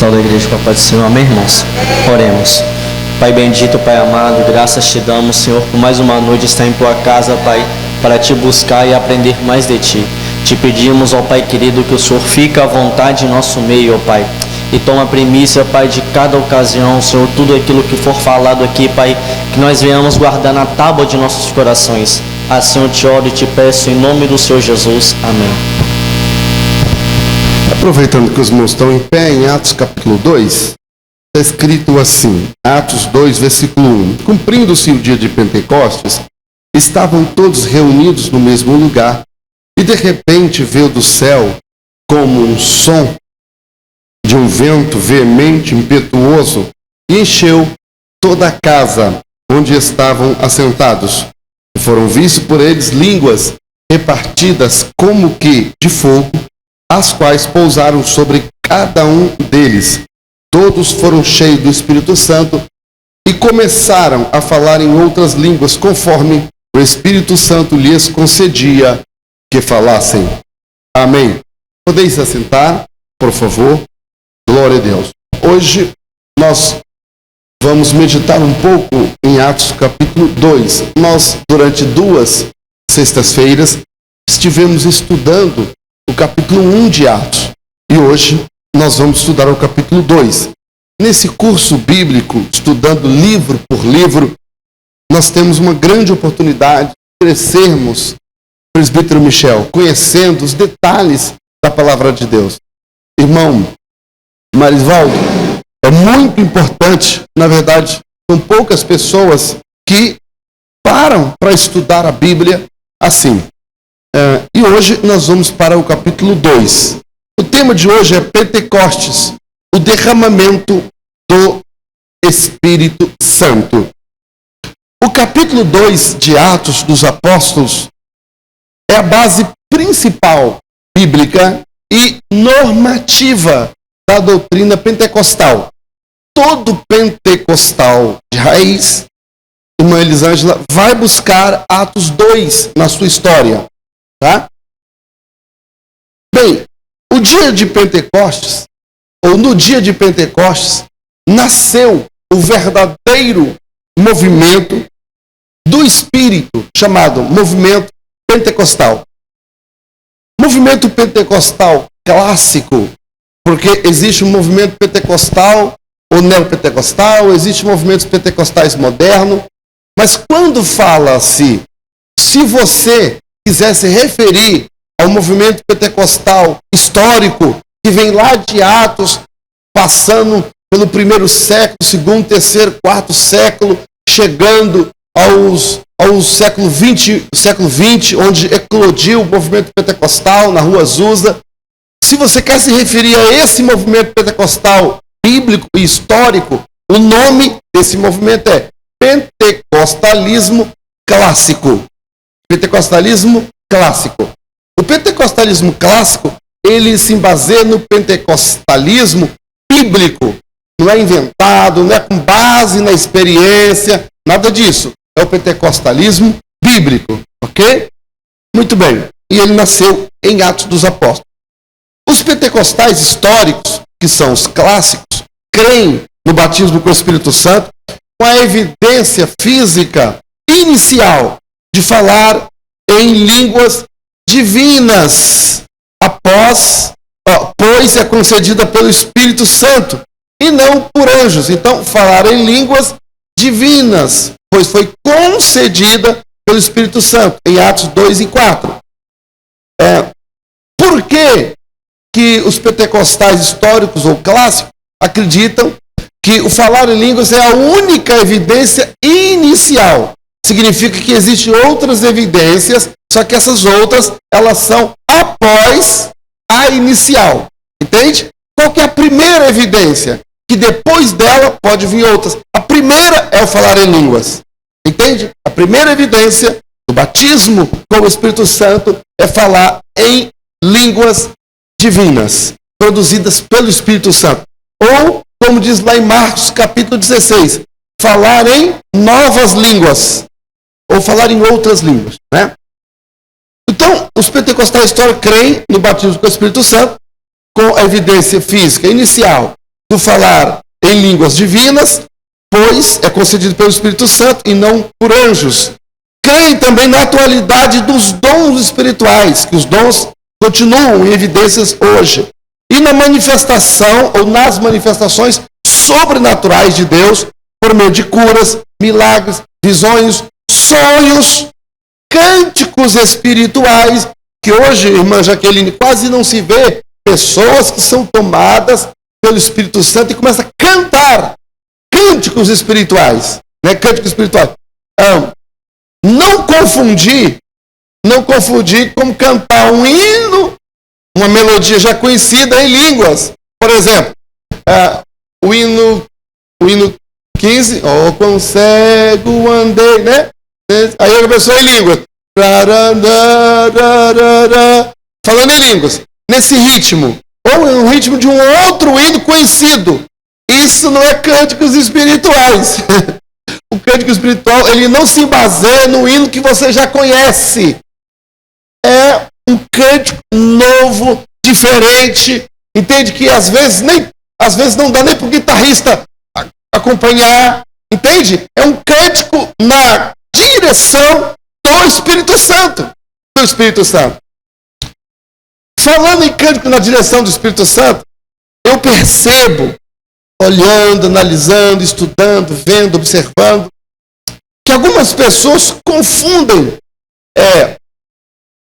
toda a igreja com a paz do Senhor. Amém, irmãos? Oremos. Pai bendito, Pai amado, graças te damos, Senhor, por mais uma noite estar em tua casa, Pai, para te buscar e aprender mais de ti. Te pedimos, ó Pai querido, que o Senhor fique à vontade em nosso meio, ó Pai, e toma a primícia, Pai, de cada ocasião, Senhor, tudo aquilo que for falado aqui, Pai, que nós venhamos guardar na tábua de nossos corações. Assim eu te oro e te peço em nome do Senhor Jesus. Amém. Aproveitando que os irmãos estão em pé, em Atos capítulo 2, está escrito assim, Atos 2, versículo 1. Cumprindo-se o dia de Pentecostes, estavam todos reunidos no mesmo lugar, e de repente veio do céu, como um som de um vento veemente, impetuoso, e encheu toda a casa onde estavam assentados. E foram vistos por eles línguas repartidas como que de fogo, as quais pousaram sobre cada um deles. Todos foram cheios do Espírito Santo e começaram a falar em outras línguas, conforme o Espírito Santo lhes concedia que falassem. Amém. Podeis assentar, por favor. Glória a Deus. Hoje nós vamos meditar um pouco em Atos capítulo 2. Nós, durante 2 sextas-feiras, estivemos estudando o capítulo 1 de Atos. E hoje nós vamos estudar o capítulo 2. Nesse curso bíblico, estudando livro por livro, nós temos uma grande oportunidade de crescermos, presbítero Michel, conhecendo os detalhes da palavra de Deus. Irmão Marisvaldo, é muito importante, na verdade, são poucas pessoas que param para estudar a Bíblia assim. E hoje nós vamos para o capítulo 2. O tema de hoje é Pentecostes, o derramamento do Espírito Santo. O capítulo 2 de Atos dos Apóstolos é a base principal bíblica e normativa da doutrina pentecostal. Todo pentecostal de raiz, irmã Elisângela, vai buscar Atos 2 na sua história. Tá? Bem, o dia de Pentecostes, ou no dia de Pentecostes, nasceu o verdadeiro movimento do Espírito, chamado movimento pentecostal. Movimento pentecostal clássico, porque existe um movimento pentecostal ou neopentecostal, existe movimentos pentecostais modernos, mas quando fala-se, se você quiser se referir ao movimento pentecostal histórico, que vem lá de Atos, passando pelo primeiro século, segundo, terceiro, quarto século, chegando ao século XX, onde eclodiu o movimento pentecostal na Rua Azusa. Se você quer se referir a esse movimento pentecostal bíblico e histórico, o nome desse movimento é pentecostalismo clássico. Pentecostalismo clássico. O pentecostalismo clássico, ele se baseia no pentecostalismo bíblico. Não é inventado, não é com base na experiência, nada disso. É o pentecostalismo bíblico, ok? Muito bem. E ele nasceu em Atos dos Apóstolos. Os pentecostais históricos, que são os clássicos, creem no batismo com o Espírito Santo, com a evidência física inicial de falar em línguas divinas, pois é concedida pelo Espírito Santo, e não por anjos. Então, falar em línguas divinas, pois foi concedida pelo Espírito Santo, em Atos 2 e 4. Por que os pentecostais históricos ou clássicos acreditam que o falar em línguas é a única evidência inicial? Significa que existem outras evidências, só que essas outras, elas são após a inicial. Entende? Qual que é a primeira evidência? Que depois dela pode vir outras. A primeira é o falar em línguas. Entende? A primeira evidência do batismo com o Espírito Santo é falar em línguas divinas, produzidas pelo Espírito Santo. Ou, como diz lá em Marcos capítulo 16, falar em novas línguas. Ou falar em outras línguas, né? Então, os pentecostais históricos creem no batismo com o Espírito Santo, com a evidência física inicial do falar em línguas divinas, pois é concedido pelo Espírito Santo e não por anjos. Creem também na atualidade dos dons espirituais, que os dons continuam em evidências hoje, e na manifestação ou nas manifestações sobrenaturais de Deus por meio de curas, milagres, visões, sonhos, cânticos espirituais, que hoje, irmã Jaqueline, quase não se vê pessoas que são tomadas pelo Espírito Santo e começam a cantar cânticos espirituais, né? Cânticos espirituais. Não confundir com cantar um hino, uma melodia já conhecida em línguas. Por exemplo, o hino 15, quão cego andei, né? Aí a pessoa em línguas, falando em línguas, nesse ritmo, ou no ritmo de um outro hino conhecido. Isso não é cânticos espirituais. O cântico espiritual, ele não se baseia no hino que você já conhece. É um cântico novo, diferente. Entende? Que às vezes não dá nem para o guitarrista acompanhar. Entende? É um cântico na direção do Espírito Santo. Do Espírito Santo. Falando em cântico na direção do Espírito Santo, eu percebo, olhando, analisando, estudando, vendo, observando, que algumas pessoas confundem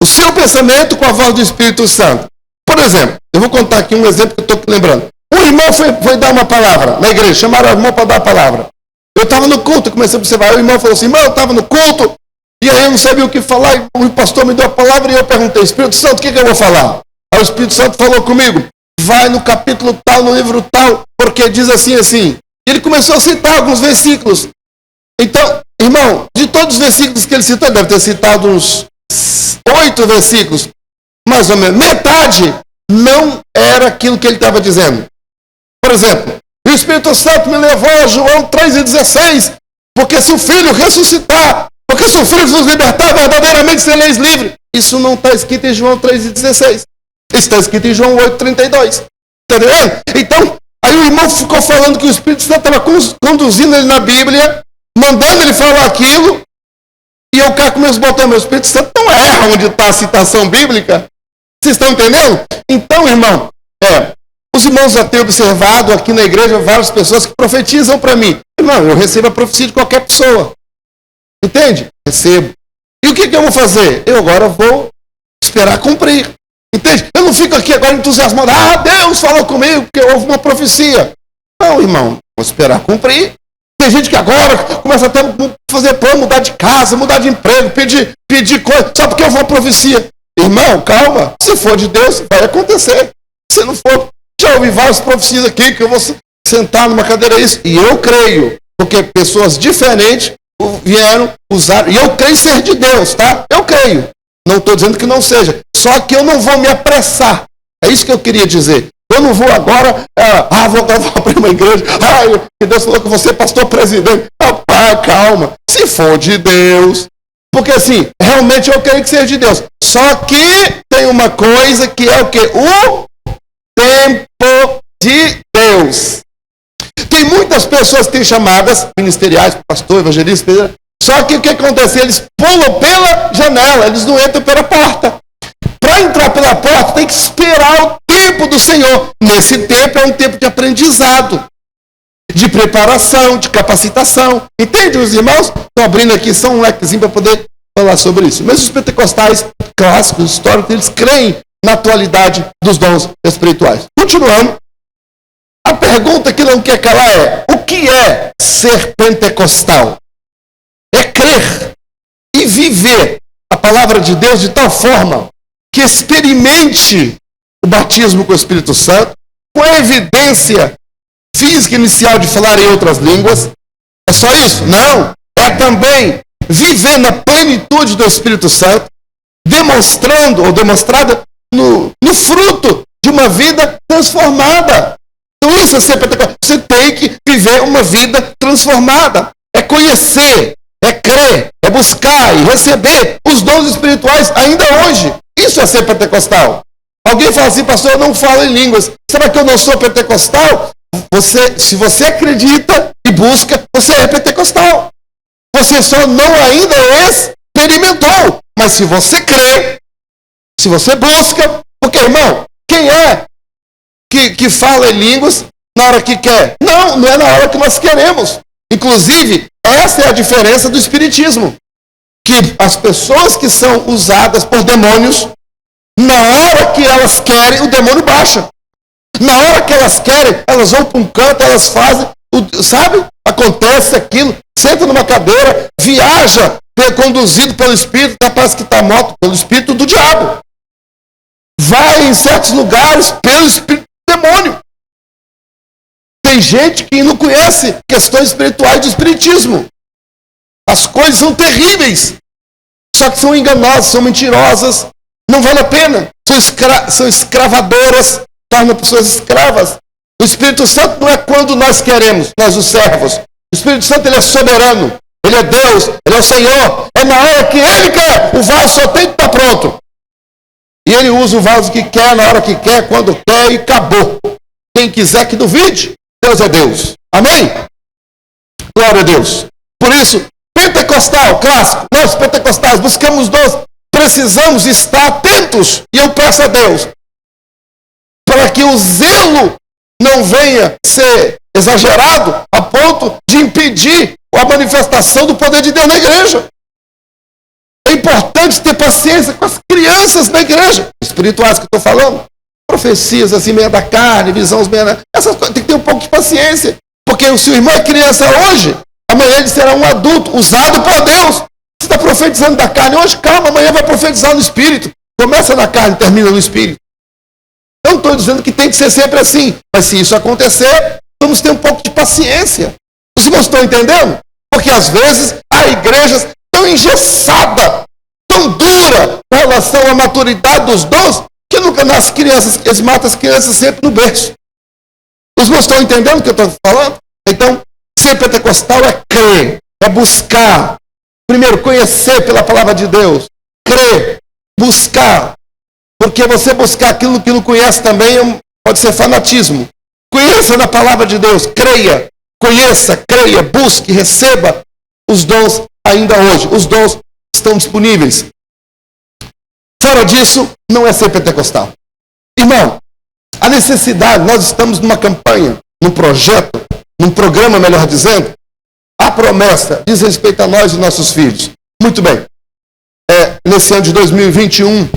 o seu pensamento com a voz do Espírito Santo. Por exemplo, eu vou contar aqui um exemplo que eu estou lembrando. Um irmão foi dar uma palavra na igreja, chamaram o irmão para dar a palavra. Eu estava no culto, comecei a observar, o irmão falou assim, irmão, eu estava no culto, e aí eu não sabia o que falar, e o pastor me deu a palavra, e eu perguntei, Espírito Santo, o que eu vou falar? Aí o Espírito Santo falou comigo, vai no capítulo tal, no livro tal, porque diz assim, assim. E ele começou a citar alguns versículos. Então, irmão, de todos os versículos que ele citou, deve ter citado uns 8 versículos, mais ou menos. Metade não era aquilo que ele estava dizendo. Por exemplo, o Espírito Santo me levou a João 3,16, porque se o Filho ressuscitar, porque se o Filho nos libertar, verdadeiramente sereis livres. Isso não está escrito em João 3,16. Isso está escrito em João 8,32. Entendeu? Então, aí o irmão ficou falando que o Espírito Santo estava conduzindo ele na Bíblia, mandando ele falar aquilo, e o cara começou a botar, meu Espírito Santo não erra onde está a citação bíblica. Vocês estão entendendo? Então, irmão, os irmãos já têm observado aqui na igreja várias pessoas que profetizam para mim. Irmão, eu recebo a profecia de qualquer pessoa. Entende? Recebo. E o que eu vou fazer? Eu agora vou esperar cumprir. Entende? Eu não fico aqui agora entusiasmado. Deus falou comigo porque houve uma profecia. Não, irmão. Vou esperar cumprir. Tem gente que agora começa até a fazer plano, mudar de casa, mudar de emprego, pedir coisa, só porque houve uma profecia. Irmão, calma. Se for de Deus, vai acontecer. Se não for, já ouvi várias profecias aqui que eu vou sentar numa cadeira isso. E eu creio, porque pessoas diferentes vieram usar. E eu creio ser de Deus, tá? Eu creio. Não estou dizendo que não seja. Só que eu não vou me apressar. É isso que eu queria dizer. Eu não vou agora, vou abrir uma igreja. Que Deus falou que você é pastor presidente. Calma. Se for de Deus. Porque assim, realmente eu creio que seja de Deus. Só que tem uma coisa que é o quê? O tempo de Deus. Tem muitas pessoas que têm chamadas ministeriais, pastor, evangelista, só que o que acontece? Eles pulam pela janela, eles não entram pela porta. Para entrar pela porta, tem que esperar o tempo do Senhor. Nesse tempo é um tempo de aprendizado, de preparação, de capacitação. Entende, os irmãos? Estou abrindo aqui só um lequezinho para poder falar sobre isso. Mas os pentecostais clássicos, históricos, eles creem na atualidade dos dons espirituais. Continuando. A pergunta que não quer calar é: o que é ser pentecostal? É crer e viver a palavra de Deus de tal forma que experimente o batismo com o Espírito Santo, com a evidência física inicial de falar em outras línguas. É só isso? Não. É também viver na plenitude do Espírito Santo, demonstrando ou demonstrada no fruto de uma vida transformada. Então isso é ser pentecostal. Você tem que viver uma vida transformada. É conhecer, é crer, é buscar e receber os dons espirituais ainda hoje. Isso é ser pentecostal. Alguém fala assim, pastor, eu não falo em línguas. Será que eu não sou pentecostal? se você acredita e busca, você é pentecostal. Você só não ainda experimentou. Mas se você crê, se você busca, porque, irmão, quem é que fala em línguas na hora que quer? Não é na hora que nós queremos. Inclusive, essa é a diferença do espiritismo. Que as pessoas que são usadas por demônios, na hora que elas querem, o demônio baixa. Na hora que elas querem, elas vão para um canto, elas fazem, sabe? Acontece aquilo, senta numa cadeira, viaja, conduzido pelo Espírito, capaz que está morto pelo Espírito do diabo. Vai em certos lugares pelo Espírito do demônio. Tem gente que não conhece questões espirituais do espiritismo. As coisas são terríveis. Só que são enganosas, são mentirosas. Não vale a pena. São escravadoras, tornam pessoas escravas. O Espírito Santo não é quando nós queremos, nós os servos. O Espírito Santo, ele é soberano. Ele é Deus, ele é o Senhor. É na hora que ele quer. O vaso só tem que estar pronto. E ele usa o vaso que quer, na hora que quer, quando quer, e acabou. Quem quiser que duvide, Deus é Deus. Amém? Glória a Deus. Por isso, pentecostal, clássico, nós pentecostais buscamos Deus, precisamos estar atentos. E eu peço a Deus, para que o zelo não venha ser exagerado a ponto de impedir a manifestação do poder de Deus na igreja. É importante ter paciência com as crianças na igreja, espirituais que eu estou falando, profecias assim, meia da carne, visões meia da... Essas coisas, tem que ter um pouco de paciência, porque se o irmão é criança hoje, amanhã ele será um adulto usado por Deus. Você está profetizando da carne hoje, calma, amanhã vai profetizar no espírito. Começa na carne, termina no espírito. Não estou dizendo que tem que ser sempre assim, mas se isso acontecer, vamos ter um pouco de paciência. Os irmãos estão entendendo? Porque às vezes há igrejas tão engessadas, tão dura com relação à maturidade dos dons, que nunca nas crianças, eles matam as crianças sempre no berço. Os irmãos estão entendendo o que eu estou falando? Então, ser pentecostal é crer, é buscar. Primeiro, conhecer pela palavra de Deus. Crer, buscar. Porque você buscar aquilo que não conhece também pode ser fanatismo. Conheça na palavra de Deus, creia, conheça, creia, busque, receba os dons ainda hoje. Os dons estão disponíveis. Fora disso, não é ser pentecostal. Irmão, a necessidade, nós estamos numa campanha, num projeto, num programa, melhor dizendo, a promessa diz respeito a nós e nossos filhos. Muito bem. Nesse ano de 2021,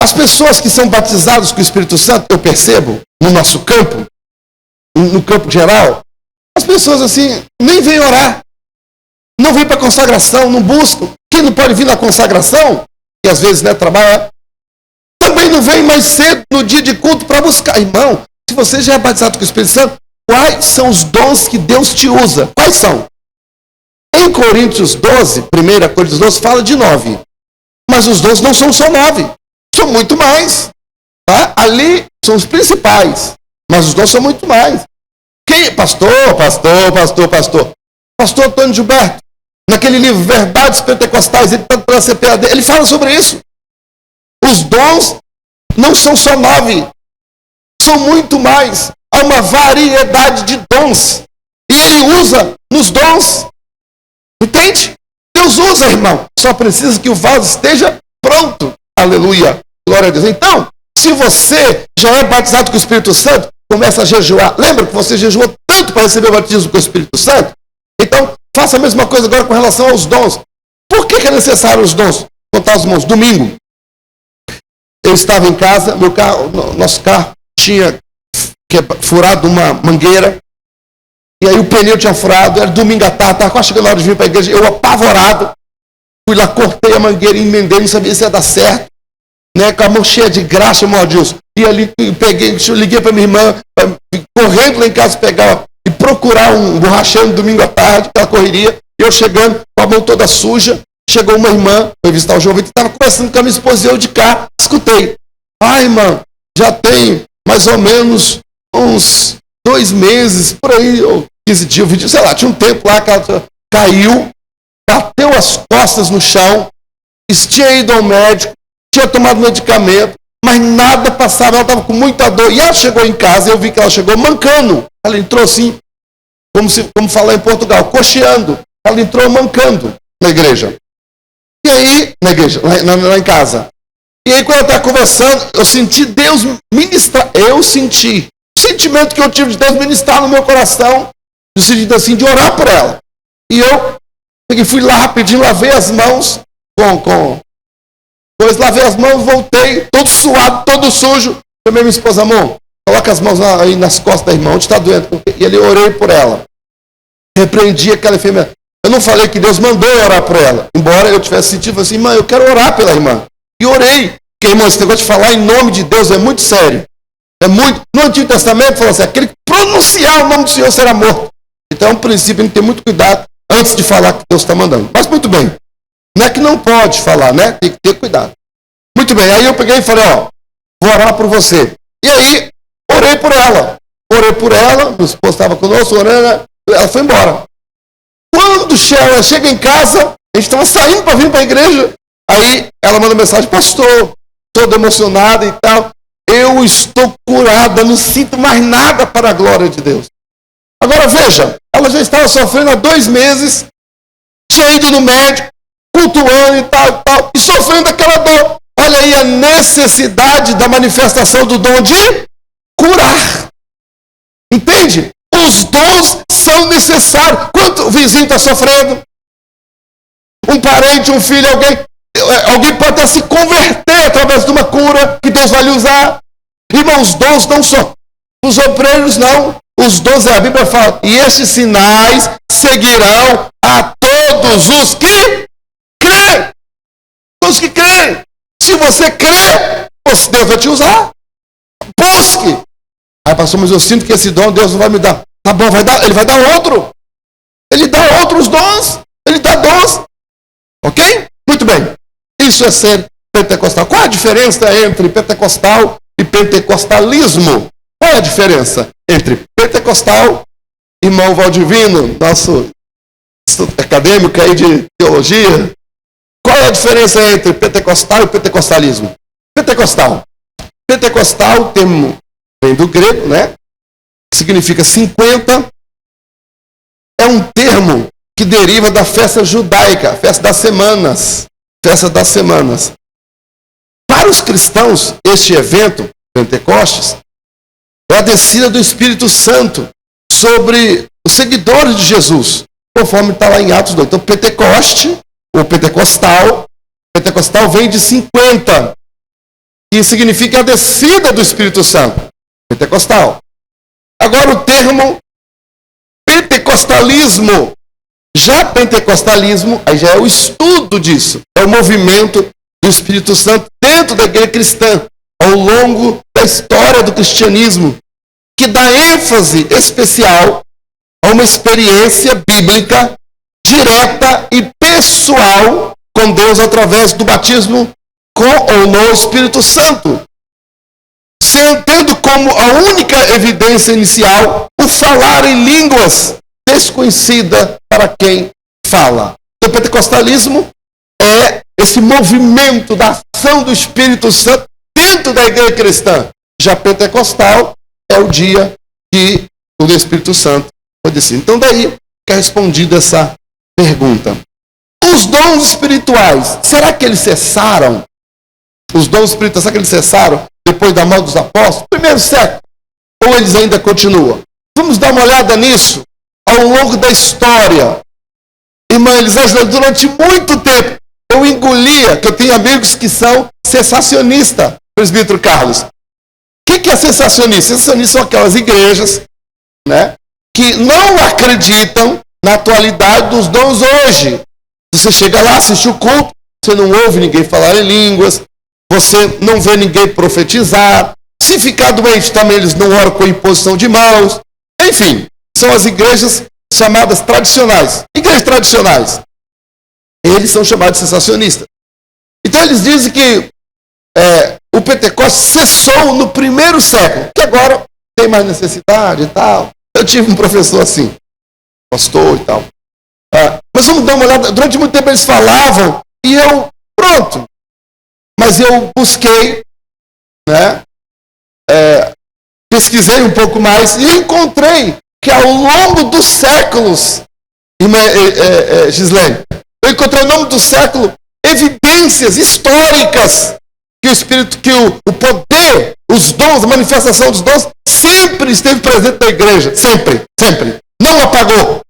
as pessoas que são batizadas com o Espírito Santo, eu percebo, no nosso campo, no campo geral, as pessoas assim, nem vêm orar, não vêm para a consagração, não buscam. Quem não pode vir na consagração, e às vezes trabalha, também não vem mais cedo no dia de culto para buscar. Irmão, se você já é batizado com o Espírito Santo, quais são os dons que Deus te usa? Quais são? Em Coríntios 12, 1 Coríntios 12, fala de 9. Mas os dons não são só 9. São muito mais. Tá? Ali são os principais. Mas os dons são muito mais. Quem? Pastor Antônio Gilberto, naquele livro Verdades Pentecostais, ele está pela CPAD, ele fala sobre isso. Os dons não são só 9. São muito mais. Há uma variedade de dons. E ele usa nos dons. Entende? Deus usa, irmão. Só precisa que o vaso esteja pronto. Aleluia. Glória a Deus. Então, se você já é batizado com o Espírito Santo, começa a jejuar. Lembra que você jejuou tanto para receber o batismo com o Espírito Santo? Então, faça a mesma coisa agora com relação aos dons. Por que é necessário os dons? Contar os irmãos. Domingo, eu estava em casa, nosso carro tinha furado uma mangueira, e aí o pneu tinha furado, era domingo à tarde, estava quase chegando a hora de vir para a igreja, eu apavorado, fui lá, cortei a mangueira, emendei, não sabia se ia dar certo, com a mão cheia de graxa, irmão Adilson, e ali liguei para minha irmã, correndo lá em casa pegar e procurar um borracheiro no domingo à tarde, pela correria, e eu chegando com a mão toda suja, chegou uma irmã, foi visitar o jovem, estava conversando com a minha esposa e eu de cá, escutei, irmã, já tem mais ou menos uns 2 meses, por aí, ou 15 dias, sei lá, tinha um tempo lá que ela caiu, bateu as costas no chão, tinha ido ao médico, tinha tomado medicamento, mas mas nada passava, ela estava com muita dor. E ela chegou em casa, eu vi que ela chegou mancando. Ela entrou assim, como falar em Portugal, cocheando. Ela entrou mancando na igreja. E aí, na igreja, lá em casa. E aí, quando ela estava conversando, eu senti Deus ministrar. Eu senti o sentimento que eu tive de Deus ministrar no meu coração, no sentido assim, de orar por ela. E eu fui lá rapidinho, lavei as mãos Depois lavei as mãos, voltei, todo suado, todo sujo. Chamei minha esposa, amor, coloca as mãos aí nas costas da irmã, onde está doendo? E ele orei por ela. Repreendi aquela enfermeira. Eu não falei que Deus mandou orar por ela, embora eu tivesse sentido assim, irmã, eu quero orar pela irmã. E orei. Porque, irmão, esse negócio de falar em nome de Deus é muito sério. É muito. No Antigo Testamento falou assim, aquele que pronunciar o nome do Senhor será morto. Então é um princípio, a gente tem muito cuidado antes de falar que Deus está mandando. Mas muito bem. Não é que não pode falar, né? Tem que ter cuidado. Muito bem. Aí eu peguei e falei, vou orar por você. E aí, orei por ela. Orei por ela, meu esposo estava conosco, orando, ela foi embora. Quando ela chega em casa, a gente estava saindo para vir para a igreja. Aí ela manda mensagem, pastor, toda emocionada e tal. Eu estou curada, não sinto mais nada para a glória de Deus. Agora veja, ela já estava sofrendo há 2 meses, tinha ido no médico, cultuando e tal, e sofrendo aquela dor. Olha aí a necessidade da manifestação do dom de curar. Entende? Os dons são necessários. Quanto o vizinho está sofrendo? Um parente, um filho, alguém pode até se converter através de uma cura que Deus vai lhe usar. Irmãos, os dons não são. Os obreiros não. Os dons, a Bíblia fala, e estes sinais seguirão a todos os que creem. Os que creem. Se você crê, Deus vai te usar. Busque. Aí, pastor, mas eu sinto que esse dom Deus não vai me dar. Tá bom, ele vai dar outro. Ele dá outros dons. Ele dá dons. Ok? Muito bem. Isso é ser pentecostal. Qual a diferença entre pentecostal e pentecostalismo? Qual é a diferença entre pentecostal, irmão Valdivino, nosso acadêmico aí de teologia? Qual é a diferença entre pentecostal e pentecostalismo? Pentecostal. Pentecostal, o termo vem do grego, né? Que significa 50. É um termo que deriva da festa judaica, festa das semanas. Festa das semanas. Para os cristãos, este evento, Pentecostes, é a descida do Espírito Santo sobre os seguidores de Jesus, conforme está lá em Atos 2. Então, Pentecoste, ou pentecostal vem de 50, que significa a descida do Espírito Santo. Pentecostal. Agora, o termo pentecostalismo, já pentecostalismo, aí já é o estudo disso, é o movimento do Espírito Santo dentro da igreja cristã, ao longo da história do cristianismo, que dá ênfase especial a uma experiência bíblica direta e pessoal com Deus através do batismo com ou no Espírito Santo, tendo como a única evidência inicial o falar em línguas desconhecida para quem fala. O pentecostalismo é esse movimento da ação do Espírito Santo dentro da igreja cristã. Já pentecostal é o dia que o Espírito Santo foi descido. Então daí que é respondida essa pergunta. Os dons espirituais, será que eles cessaram? Os dons espirituais, será que eles cessaram depois da morte dos apóstolos? Primeiro século. Ou eles ainda continuam? Vamos dar uma olhada nisso ao longo da história. Irmã Elisângela, durante muito tempo eu engolia, que eu tenho amigos que são cessacionistas, presbítero Carlos. O que é cessacionista? Cessacionistas são aquelas igrejas, né, que não acreditam na atualidade dos dons hoje. Você chega lá, assiste o culto, você não ouve ninguém falar em línguas, você não vê ninguém profetizar. Se ficar doente também, eles não oram com imposição de mãos. Enfim, são as igrejas chamadas tradicionais. Igrejas tradicionais. Eles são chamados de cessacionistas. Então eles dizem que o Pentecostes cessou no primeiro século, que agora tem mais necessidade e tal. Eu tive um professor assim, pastor e tal. Mas vamos dar uma olhada. Durante muito tempo eles falavam e eu, pronto. Mas eu busquei né? Pesquisei um pouco mais e encontrei que ao longo dos séculos, irmã Gislene, eu encontrei ao longo do século evidências históricas que o Espírito, que o poder, os dons, a manifestação dos dons sempre esteve presente na igreja, sempre, não apagou.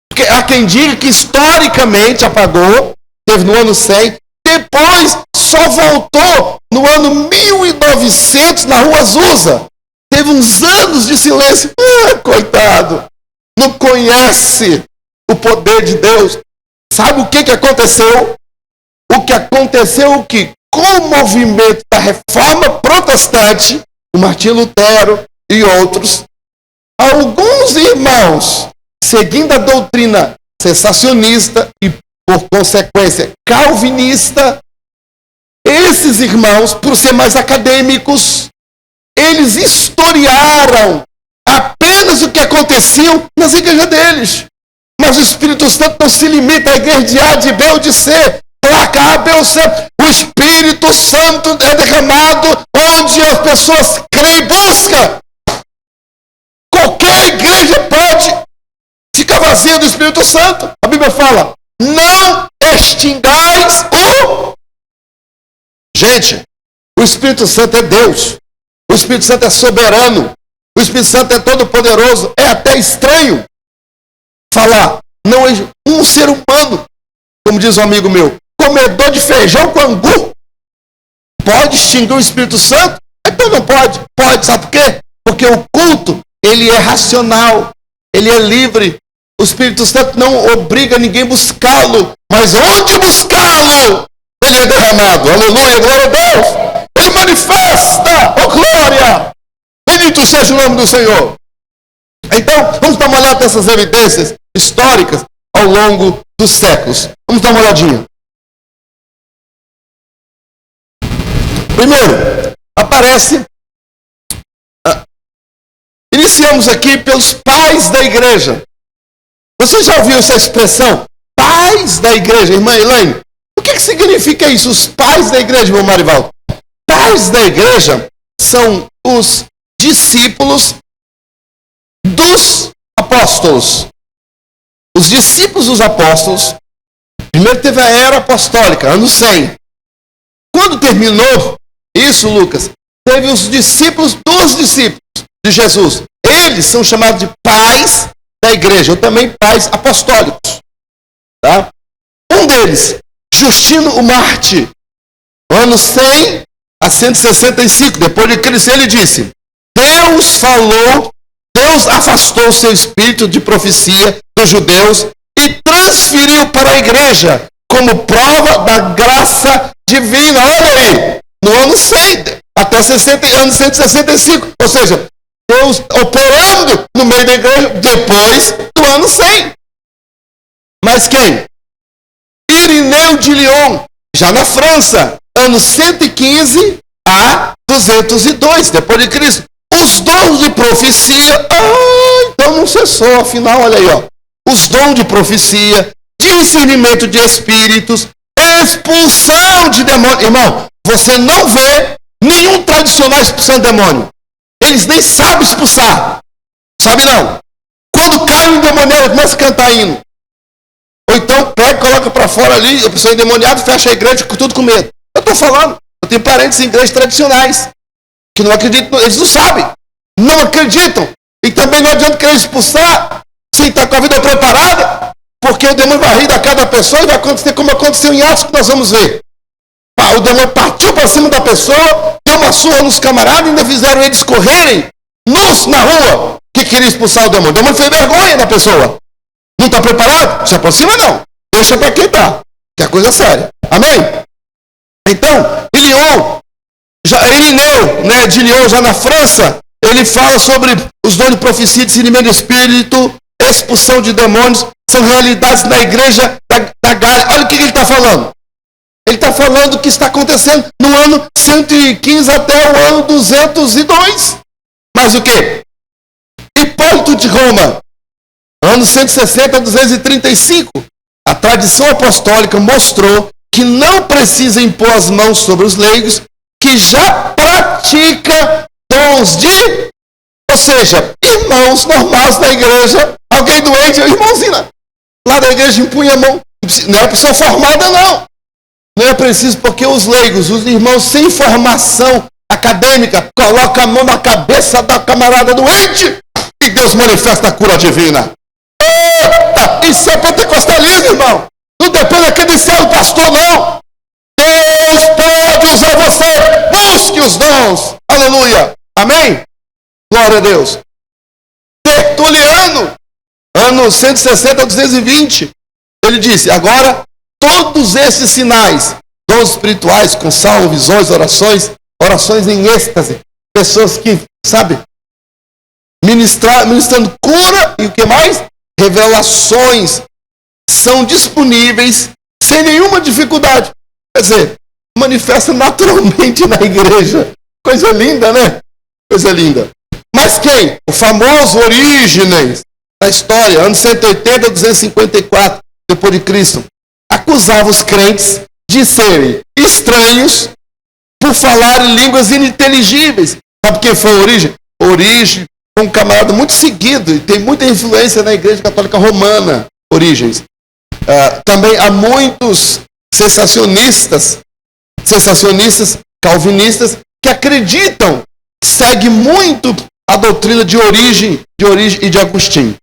Porque há quem diga que historicamente apagou, teve no ano 100, depois só voltou no ano 1900 na Rua Azusa. Teve uns anos de silêncio. Coitado, não conhece o poder de Deus. Sabe o que aconteceu? O que aconteceu é que, com o movimento da Reforma Protestante, o Martinho Lutero e outros, alguns irmãos, seguindo a doutrina cessacionista e, por consequência, calvinista, esses irmãos, por ser mais acadêmicos, eles historiaram apenas o que acontecia nas igrejas deles. Mas o Espírito Santo não se limita à igreja de A, de B ou de C, placa A, B ou C. O Espírito Santo é derramado onde as pessoas creem e buscam. Qualquer igreja pode ficar vazia do Espírito Santo. A Bíblia fala, não extingais o... Gente, o Espírito Santo é Deus. O Espírito Santo é soberano. O Espírito Santo é todo poderoso. É até estranho falar, não é um ser humano, como diz um amigo meu, comedor de feijão com angu, pode extinguir o Espírito Santo? Então não pode. Pode, sabe por quê? Porque o culto, ele é racional, ele é livre. O Espírito Santo não obriga ninguém a buscá-lo, mas onde buscá-lo, ele é derramado. Aleluia, glória a Deus. Ele manifesta, oh glória. Bendito seja o nome do Senhor. Então, vamos dar uma olhada nessas evidências históricas ao longo dos séculos. Vamos dar uma olhadinha. Primeiro, aparece... Iniciamos aqui pelos pais da igreja. Você já ouviu essa expressão? Pais da igreja, irmã Elaine? O que significa isso? Os pais da igreja, irmão Marivaldo? Pais da igreja são os discípulos dos apóstolos. Os discípulos dos apóstolos, primeiro teve a era apostólica, ano 100. Quando terminou isso, Lucas, teve os discípulos dos discípulos de Jesus. Eles são chamados de pais da igreja, ou também pais apostólicos. Tá? Um deles, Justino o Marte, ano 100 a 165, depois de Cristo, ele disse, Deus falou, Deus afastou o seu espírito de profecia dos judeus e transferiu para a igreja como prova da graça divina. Olha aí, no ano 100 até ano 165, ou seja, Deus operando no meio da igreja depois do ano 100. Mas quem? Irineu de Lyon, já na França, ano 115 a 202, depois de Cristo. Os dons de profecia, então não cessou, afinal, olha aí, ó. Os dons de profecia, discernimento de espíritos, expulsão de demônio. Irmão, você não vê nenhum tradicional expulsando demônio. Eles nem sabem expulsar. Sabe não? Quando cai um endemoniado, começa a cantar hino. Ou então pega, coloca para fora ali, a pessoa endemoniada, fecha a igreja com tudo com medo. Eu estou falando, eu tenho parentes em igrejas tradicionais que não acreditam, eles não sabem, não acreditam. E também não adianta querer expulsar sem estar com a vida preparada, porque o demônio vai rir da cada pessoa e vai acontecer como aconteceu em Atos, que nós vamos ver. O demônio partiu para cima da pessoa, deu uma surra nos camaradas e ainda fizeram eles correrem nus na rua que queria expulsar o demônio. O demônio fez vergonha na pessoa. Não está preparado? Se aproxima não. Deixa para quem está, que é coisa séria. Amém? Então, Irineu, né, de Lyon, já na França, ele fala sobre os dons de profecia, discernimento de espírito, expulsão de demônios, são realidades na igreja da Gália. Olha o que ele está falando. Ele está falando que está acontecendo no ano 115 até o ano 202. Mas o quê? Hipólito de Roma, ano 160 a 235. A tradição apostólica mostrou que não precisa impor as mãos sobre os leigos que já pratica dons de... Ou seja, irmãos normais da igreja, alguém doente, irmãozinho lá da igreja impunha a mão. Não é pessoa formada, não. Não é preciso, porque os leigos, os irmãos sem formação acadêmica, colocam a mão na cabeça da camarada doente e Deus manifesta a cura divina. Eita, isso é pentecostalismo, irmão. Não depende da credencial do pastor, não. Deus pode usar você. Busque os dons. Aleluia. Amém? Glória a Deus. Tertuliano, ano 160 a 220, ele disse, agora todos esses sinais, dons espirituais, com salmo, visões, orações em êxtase, pessoas que, sabe, ministrando cura e o que mais? Revelações são disponíveis sem nenhuma dificuldade. Quer dizer, manifesta naturalmente na igreja. Coisa linda, né? Coisa linda. Mas quem? O famoso Orígenes, da história, anos 180 a 254, depois de Cristo, acusava os crentes de serem estranhos por falar em línguas ininteligíveis. Sabe quem foi o Orígenes? Orígenes foi um camarada muito seguido e tem muita influência na Igreja Católica Romana, Orígenes. Também há muitos sensacionistas calvinistas que acreditam, segue muito a doutrina de Origem e de Agostinho,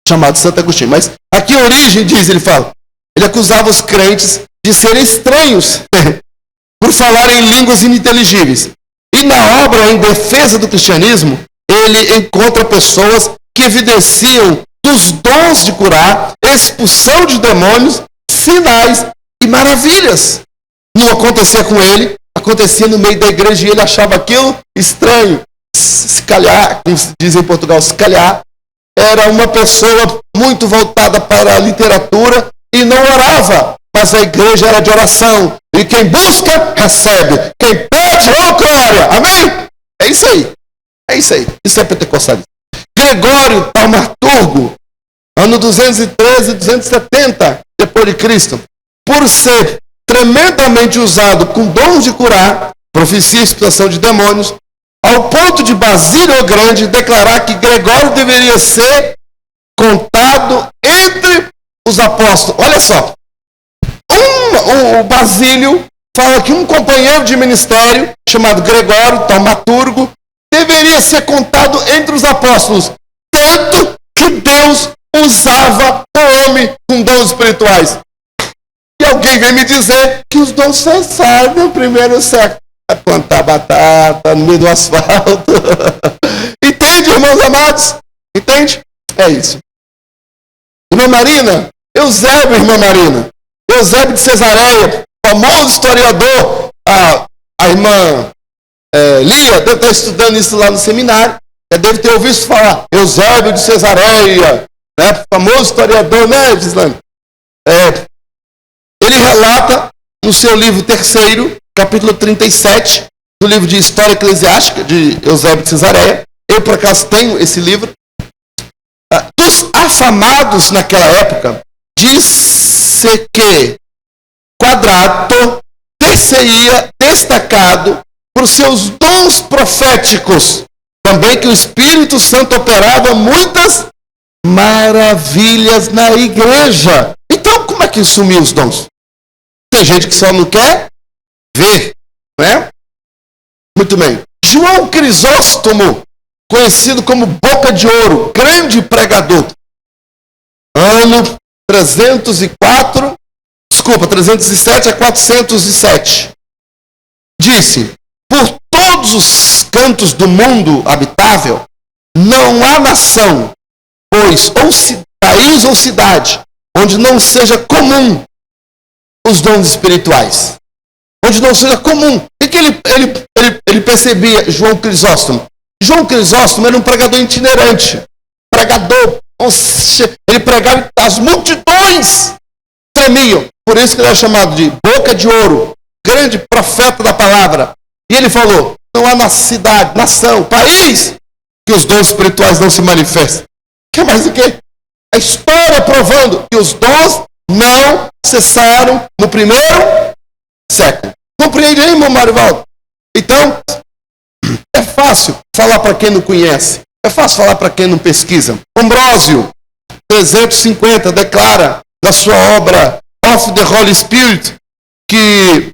chamado Santo Agostinho. Mas aqui Origem diz, ele acusava os crentes de serem estranhos por falar em línguas ininteligíveis. E na obra em defesa do cristianismo, ele encontra pessoas que evidenciam dos dons de curar, expulsão de demônios, sinais e maravilhas. Não acontecia com ele, acontecia no meio da igreja e ele achava aquilo estranho. Se calhar, como se diz em Portugal, se calhar, era uma pessoa muito voltada para a literatura e não orava, mas a igreja era de oração. E quem busca, recebe. Quem pede, glória. Amém? É isso aí. É isso aí. Isso é pentecostalismo. Gregório Taumaturgo, ano 213 e 270 depois de Cristo, por ser tremendamente usado com dons de curar, profecia e expulsão de demônios, ao ponto de Basílio o Grande declarar que Gregório deveria ser contado entre os apóstolos. Olha só, o Basílio fala que um companheiro de ministério, chamado Gregório Taumaturgo, deveria ser contado entre os apóstolos, tanto que Deus usava o homem com dons espirituais. E alguém vem me dizer que os dons cessaram no primeiro século. É plantar batata no meio do asfalto. Entende, irmãos amados? Entende? É isso. Irmã Marina, irmã Marina, Eusébio de Cesareia, famoso historiador, a irmã Lia deve estar estudando isso lá no seminário, já deve ter ouvido falar, Eusébio de Cesareia, né? Famoso historiador, né, Gislane? Ele relata no seu livro terceiro, capítulo 37, do livro de História Eclesiástica, de Eusébio de Cesareia. Eu, por acaso, tenho esse livro. Dos afamados naquela época, disse que Quadrato ter-se-ia destacado por seus dons proféticos. Também que o Espírito Santo operava muitas maravilhas na igreja. Então, como é que sumiu os dons? Tem gente que só não quer ver, não é? Muito bem. João Crisóstomo, conhecido como Boca de Ouro, grande pregador, ano 307 a 407, disse: por todos os cantos do mundo habitável, não há nação, pois país ou cidade, onde não seja comum os dons espirituais. Onde não seja comum. O que ele percebia, João Crisóstomo? João Crisóstomo era um pregador itinerante. Ele pregava, as multidões tremiam. Por isso que ele era chamado de Boca de Ouro, grande profeta da palavra. E ele falou, não há na cidade, nação, país, que os dons espirituais não se manifestam. Quer mais do que? A história provando que os dons não cessaram no primeiro século. Compreende aí, irmão Marivaldo? Então, fácil falar para quem não conhece. É fácil falar para quem não pesquisa. Ambrósio, 350, declara na sua obra Of the Holy Spirit que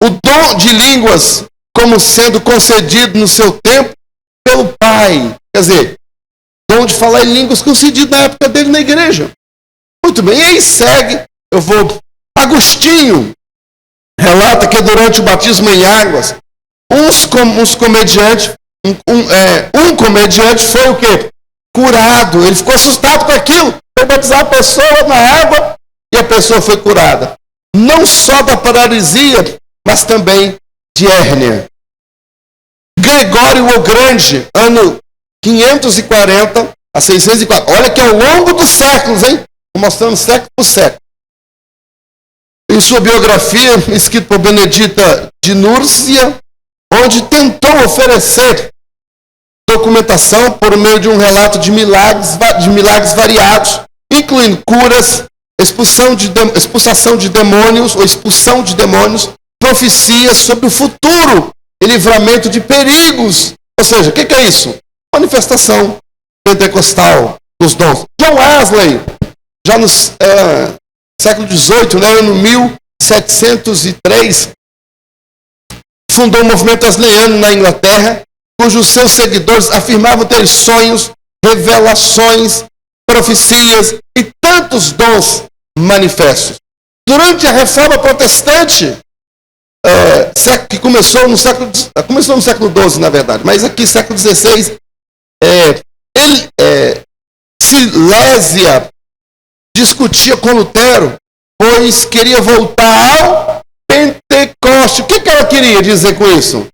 o dom de línguas como sendo concedido no seu tempo pelo Pai. Quer dizer, dom de falar em línguas concedido na época dele na igreja. Muito bem, e aí segue, Agostinho relata que durante o batismo em águas, um comediante foi o quê? Curado. Ele ficou assustado com aquilo. Foi batizar a pessoa na água e a pessoa foi curada. Não só da paralisia, mas também de hérnia. Gregório o Grande, ano 540 a 604. Olha que ao longo dos séculos, hein? Estou mostrando século por século. Em sua biografia, escrita por Benedita de Núrcia, onde tentou oferecer documentação por meio de um relato de milagres variados, incluindo curas, expulsação de demônios, profecias sobre o futuro e livramento de perigos. Ou seja, o que é isso? Manifestação pentecostal dos dons. John Wesley, já no século XVIII, ano 1703, fundou o movimento wesleyano na Inglaterra, cujos seus seguidores afirmavam ter sonhos, revelações, profecias e tantos dons manifestos. Durante a Reforma Protestante, que começou no século XII, na verdade, mas aqui século XVI, Silésia discutia com Lutero, pois queria voltar ao Pentecoste. O que ela queria dizer com isso?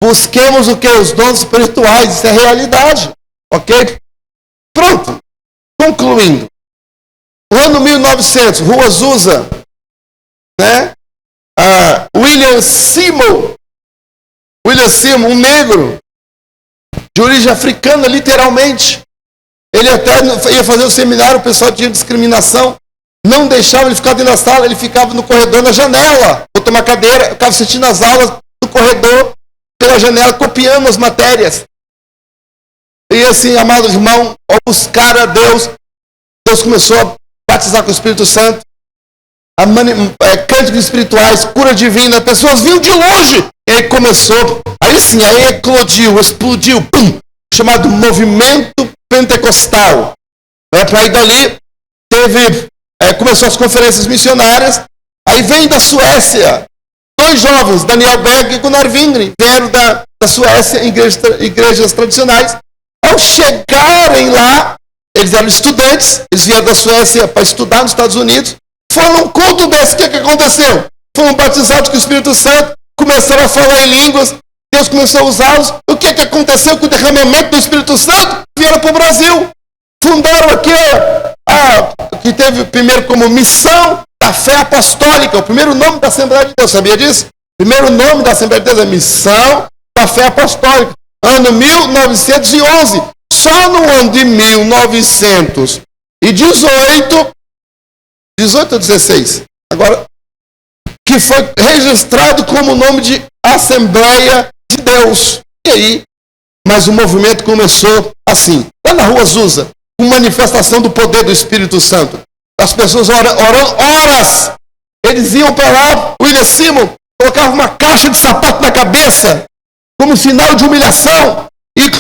Busquemos o que? Os dons espirituais, isso é realidade. Ok? Pronto. Concluindo. No ano 1900, Rua Azusa, William Seymour, um negro, de origem africana, literalmente. Ele até ia fazer o seminário, o pessoal tinha discriminação, não deixava ele ficar dentro da sala, ele ficava no corredor, na janela, botou uma cadeira, ficava assistindo as aulas no corredor, pela janela, copiando as matérias. E assim, amado irmão, ao buscar a Deus, Deus começou a batizar com o Espírito Santo, cânticos espirituais, cura divina, pessoas vinham de longe, e aí começou, aí eclodiu, explodiu, chamado movimento pentecostal. Para ir dali, começou as conferências missionárias, aí vem da Suécia, 2 jovens, Daniel Berg e Gunnar Wingren, vieram da Suécia, igrejas tradicionais. Ao chegarem lá, eles eram estudantes, eles vieram da Suécia para estudar nos Estados Unidos, foram num culto desse, o que aconteceu? Foram batizados com o Espírito Santo, começaram a falar em línguas, Deus começou a usá-los. O que aconteceu com o derramamento do Espírito Santo? Vieram para o Brasil. Fundaram aqui, que teve primeiro como missão da fé apostólica, o primeiro nome da Assembleia de Deus, sabia disso? O primeiro nome da Assembleia de Deus é Missão da Fé Apostólica, ano 1911. Só no ano de 1918, 18 ou 16, agora, que foi registrado como nome de Assembleia de Deus. E aí, mas o movimento começou assim, lá na Rua Azusa, com manifestação do poder do Espírito Santo. As pessoas orando horas. Eles iam para lá, William Seymour colocava uma caixa de sapato na cabeça, como sinal de humilhação, e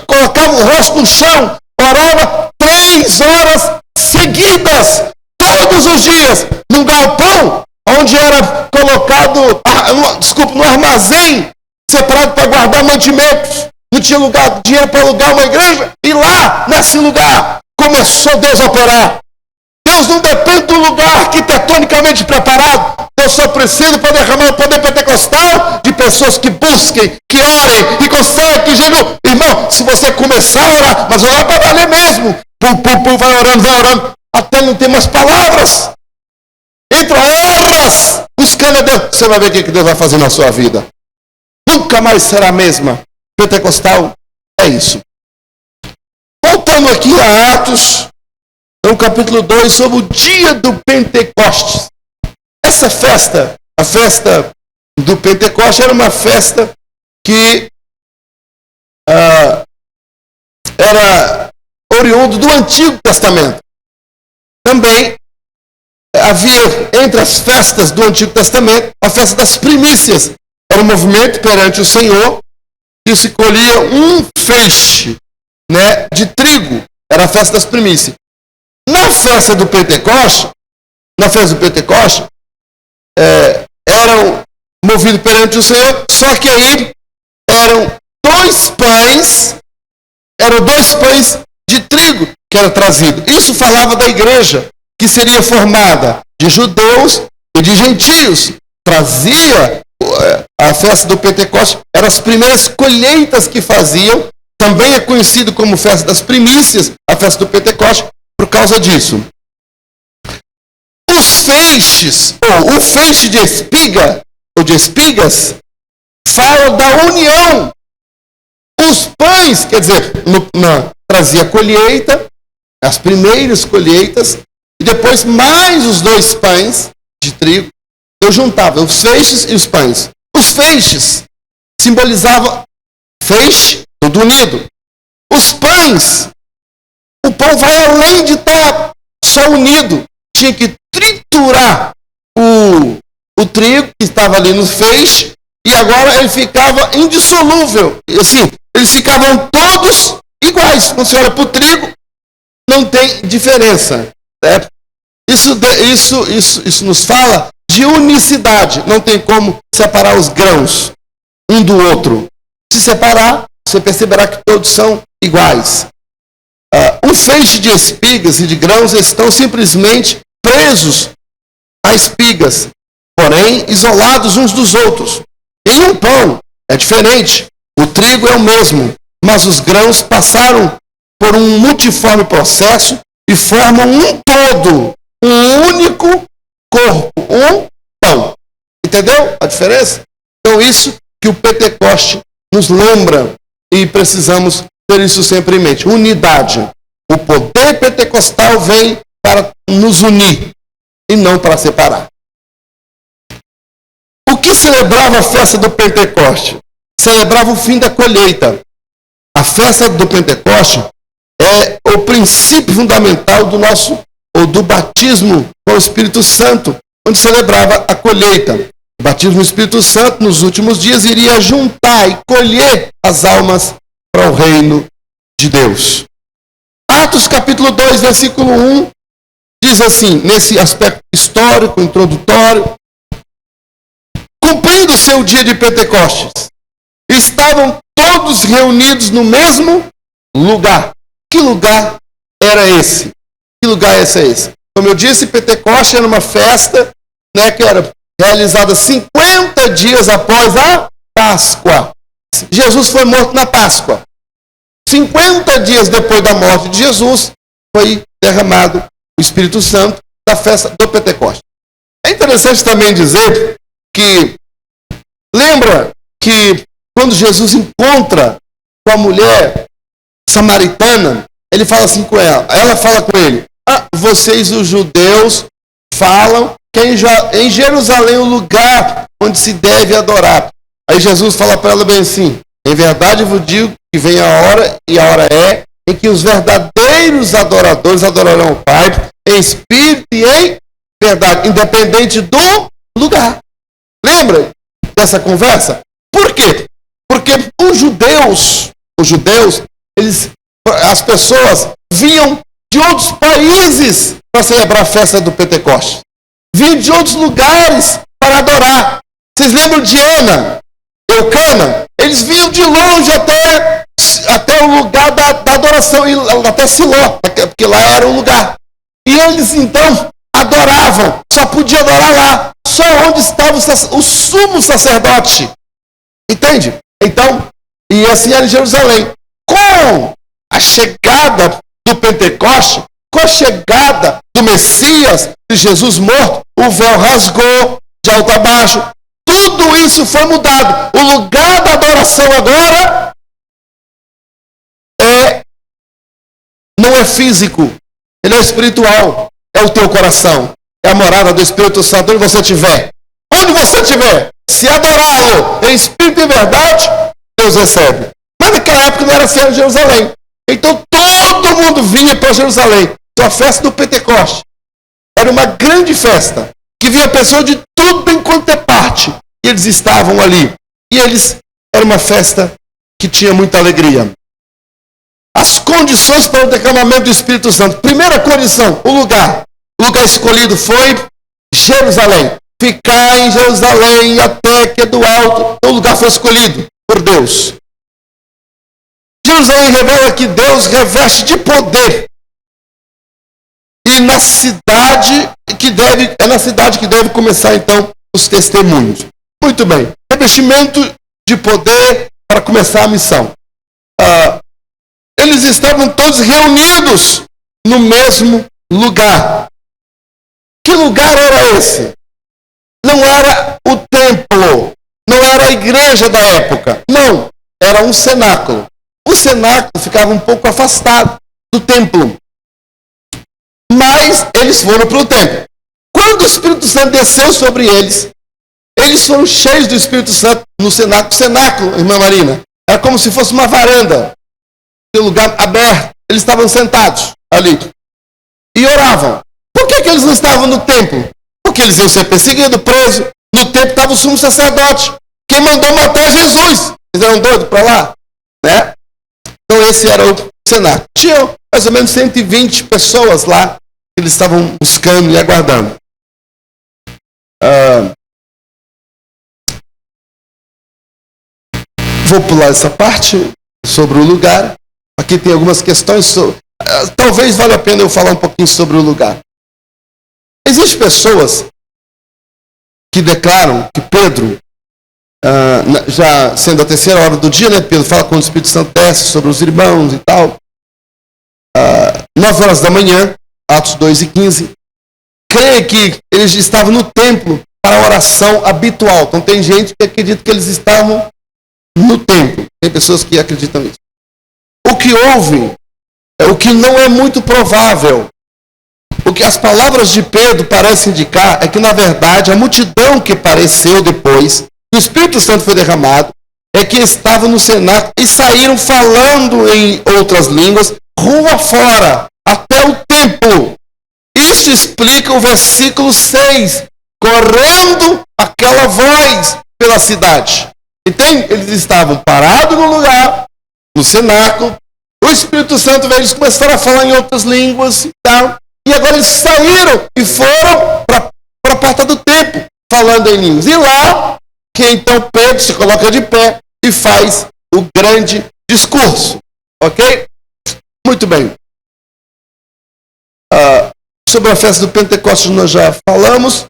colocava o rosto no chão, orava 3 horas seguidas, todos os dias, num galpão, onde era colocado, no armazém, separado para guardar mantimentos. Não tinha dinheiro para alugar uma igreja, e lá, nesse lugar, começou Deus a operar. Deus não depende do lugar arquitetonicamente preparado. Deus só precisa para derramar o poder pentecostal de pessoas que busquem, que orem, que conseguem, que chegam. Irmão, se você começar a orar, mas orar para valer mesmo, vai orando, até não ter mais palavras. Entra horas buscando a Deus. Você vai ver o que Deus vai fazer na sua vida. Nunca mais será a mesma. Pentecostal é isso. Voltando aqui a Atos, no capítulo 2, sobre o dia do Pentecostes. Essa festa, a festa do Pentecostes, era uma festa que era oriundo do Antigo Testamento. Também havia entre as festas do Antigo Testamento a festa das primícias. Era um movimento perante o Senhor que se colhia um feixe, né, de trigo. Era a festa das primícias. Na festa do Pentecoste, eram movidos perante o Senhor, só que aí eram dois pães de trigo que era trazido. Isso falava da igreja, que seria formada de judeus e de gentios. Trazia a festa do Pentecoste, eram as primeiras colheitas que faziam. Também é conhecido como festa das primícias, a festa do Pentecoste, por causa disso. Os feixes, ou o feixe de espiga, ou de espigas, fala da união. Os pães, quer dizer, trazia a colheita, as primeiras colheitas, e depois mais os dois pães de trigo. Eu juntava os feixes e os pães. Os feixes simbolizavam feixe, tudo unido. Os pães, o pão vai além de estar só unido. Tinha que triturar o trigo que estava ali no feixe, e agora ele ficava indissolúvel. Assim, eles ficavam todos iguais. Quando você olha para o trigo, não tem diferença. Né? Isso nos fala de unicidade. Não tem como separar os grãos um do outro. Se separar, você perceberá que todos são iguais. Um feixe de espigas e de grãos estão simplesmente presos a espigas, porém isolados uns dos outros. Em um pão é diferente. O trigo é o mesmo, mas os grãos passaram por um multiforme processo e formam um todo, um único corpo, um pão. Entendeu a diferença? Então isso que o Pentecoste nos lembra, e precisamos ter isso sempre em mente. Unidade. O poder pentecostal vem para nos unir e não para separar. O que celebrava a festa do Pentecoste? Celebrava o fim da colheita. A festa do Pentecoste é o princípio fundamental do batismo com o Espírito Santo, onde celebrava a colheita. O batismo no Espírito Santo, nos últimos dias, iria juntar e colher as almas para o reino de Deus. Atos capítulo 2, versículo 1, diz assim, nesse aspecto histórico, introdutório: cumprindo-se o dia de Pentecostes, estavam todos reunidos no mesmo lugar. Que lugar era esse? Que lugar é esse? Como eu disse, Pentecostes era uma festa, né, que era realizada 50 dias após a Páscoa. Jesus foi morto na Páscoa. 50 dias depois da morte de Jesus, foi derramado o Espírito Santo da festa do Pentecostes. É interessante também dizer que, lembra que quando Jesus encontra com a mulher samaritana, ele fala assim com ela fala com ele: vocês os judeus falam que é em Jerusalém o lugar onde se deve adorar. Aí Jesus fala para ela bem assim: em verdade eu vos digo que vem a hora, e a hora é, em que os verdadeiros adoradores adorarão o Pai em espírito e em verdade, independente do lugar. Lembra dessa conversa? Por quê? Porque os judeus, as pessoas vinham de outros países para celebrar a festa do Pentecostes. Vinham de outros lugares para adorar. Vocês lembram de Ana, Eucana? Eles vinham de longe até o lugar da adoração, até Siló, porque lá era o lugar. E eles então adoravam, só podia adorar lá, só onde estava o sumo sacerdote. Entende? Então, e assim era em Jerusalém. Com a chegada do Pentecoste, com a chegada do Messias, de Jesus morto, o véu rasgou de alto a baixo. Tudo isso foi mudado. O lugar da adoração agora não é físico, ele é espiritual. É o teu coração, é a morada do Espírito Santo onde você estiver. Onde você estiver, se adorá-lo em espírito e verdade, Deus recebe. Mas naquela época não era assim em Jerusalém. Então todo mundo vinha para Jerusalém. Então a festa do Pentecoste era uma grande festa, que vinha pessoas de tudo enquanto é parte. E eles estavam ali. E era uma festa que tinha muita alegria. As condições para o derramamento do Espírito Santo. Primeira condição, o lugar. O lugar escolhido foi Jerusalém. Ficar em Jerusalém até que é do alto. O lugar foi escolhido por Deus. Jerusalém revela que Deus reveste de poder. E na cidade é na cidade que deve começar então os testemunhos. Muito bem. Revestimento de poder para começar a missão. Eles estavam todos reunidos no mesmo lugar. Que lugar era esse? Não era o templo, não era a igreja da época. Não, era um cenáculo. O cenáculo ficava um pouco afastado do templo. Mas eles foram para o templo. Quando o Espírito Santo desceu sobre eles, eles foram cheios do Espírito Santo no cenáculo. Cenáculo, irmã Marina, era como se fosse uma varanda, um lugar aberto. Eles estavam sentados ali e oravam. Por que eles não estavam no templo? Porque eles iam ser perseguidos, presos. No templo estava o sumo sacerdote, que mandou matar Jesus. Eles eram doidos para lá, né? Então esse era o cenáculo. Tinha mais ou menos 120 pessoas lá que eles estavam buscando e aguardando. Vou pular essa parte sobre o lugar. Aqui tem algumas questões. Talvez valha a pena eu falar um pouquinho sobre o lugar. Existem pessoas que declaram que Pedro, já sendo a terceira hora do dia, né, Pedro fala quando o Espírito Santo desce sobre os irmãos e tal. 9 horas da manhã, Atos 2:15, crê que eles estavam no templo para a oração habitual. Então tem gente que acredita que eles estavam no templo. Tem pessoas que acreditam nisso. O que houve, o que não é muito provável, o que as palavras de Pedro parecem indicar é que, na verdade, a multidão que apareceu depois, que o Espírito Santo foi derramado, é que estava no cenáculo e saíram falando em outras línguas, rua fora, até o templo. Isso explica o versículo 6, correndo aquela voz pela cidade. Entende? Eles estavam parados no lugar, no cenáculo, o Espírito Santo veio, eles começaram a falar em outras línguas e tal, e agora eles saíram e foram para a porta do templo, falando em línguas. E lá, que então Pedro se coloca de pé e faz o grande discurso. Ok? Muito bem. Sobre a festa do Pentecostes nós já falamos.